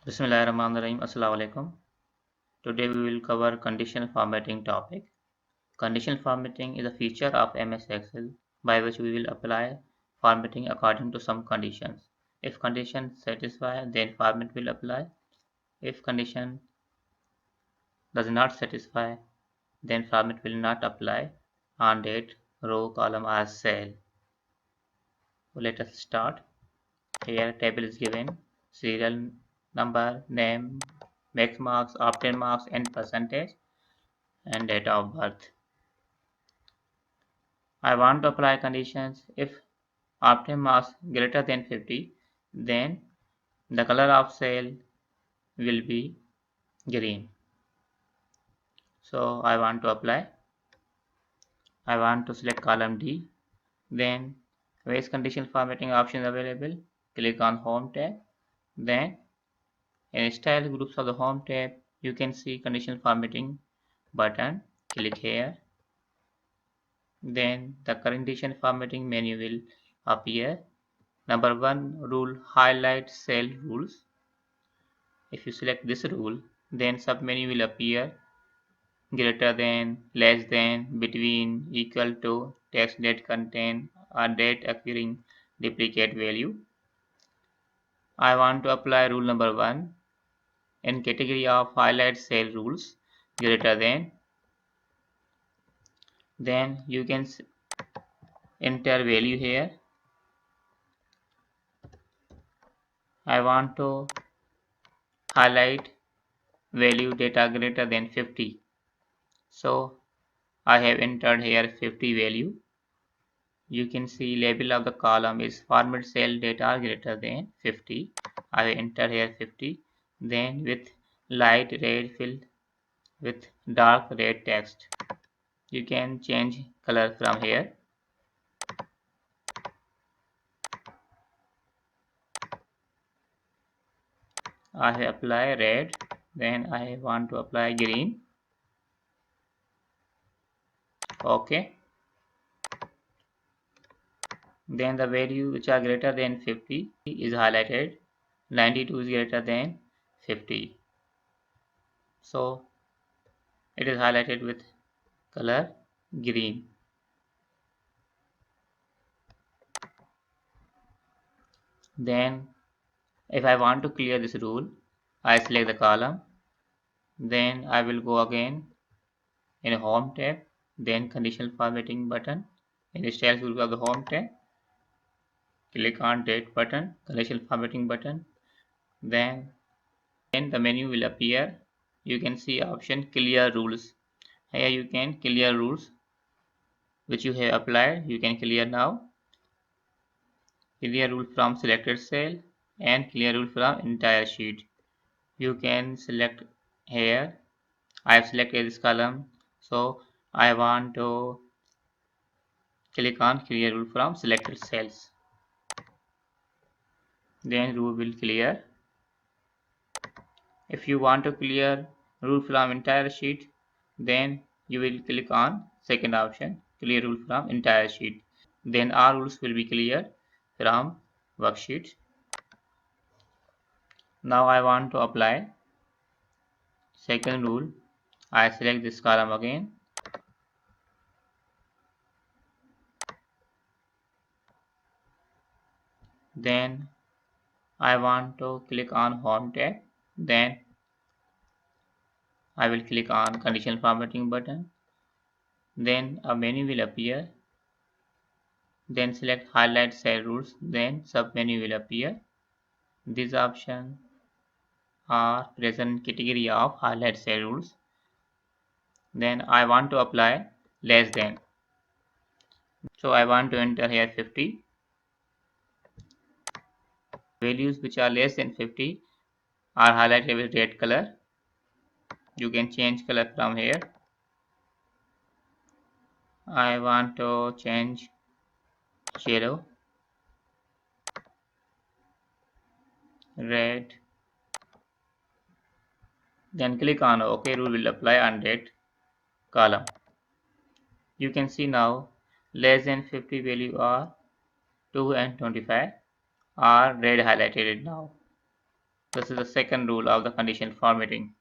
Bismillahirrahmanirrahim. Assalamu alaikum. Today we will cover conditional formatting topic. Conditional formatting is a feature of MS Excel by which we will apply formatting according to some conditions. If conditions satisfy, then format will apply. If condition does not satisfy, then format will not apply on date, row, column or cell. So let us start. Here table is given, serial number, name, max marks, obtain marks and percentage and date of birth. I want to apply conditions. If obtain marks greater than 50, then the color of cell will be green. So I want to apply. I want to select column D. Then various conditional formatting options available. Click on Home tab. Then in style groups of the Home tab, you can see conditional formatting button. Click here. Then the condition formatting menu will appear. Number 1 rule, highlight cell rules. If you select this rule, then submenu will appear: greater than, less than, between, equal to, text date contain, or date occurring duplicate value. I want to apply rule number 1 in category of highlight cell rules, greater than. Then you can enter value here. I want to highlight value data greater than 50. So I have entered here 50 value. You can see label of the column is format cell data greater than 50. I will enter here 50. Then with light red fill with dark red text. You can change color from here. I apply red. Then I want to apply green. Okay. Then the value which are greater than 50 is highlighted. 92 is greater than 50. So it is highlighted with color green. Then if I want to clear this rule, I select the column. Then I will go again in Home tab, then Conditional Formatting button. In the Styles group of the Home tab, click on Date button, Conditional Formatting button. Then the menu will appear. You can see option Clear Rules. Here you can clear rules which you have applied. You can clear now. Clear rule from selected cell and clear rule from entire sheet. You can select here. I have selected this column, so I want to click on clear rule from selected cells. Then rule will clear. If you want to clear rule from entire sheet, then you will click on second option, clear rule from entire sheet. Then all rules will be cleared from worksheet. Now I want to apply second rule. I select this column again. Then I want to click on Home tab. Then I will click on Conditional Formatting button. Then a menu will appear. Then select Highlight Cell Rules. Then submenu will appear. These options are present in category of Highlight Cell Rules. Then I want to apply less than. So I want to enter here 50. Values which are less than 50 are highlighted with red color. You can change color from here. I want to change yellow, red. Then click on OK. Rule will apply on date column. You can see now less than 50 value are 2 and 25 are red highlighted now. This is the second rule of the conditional formatting.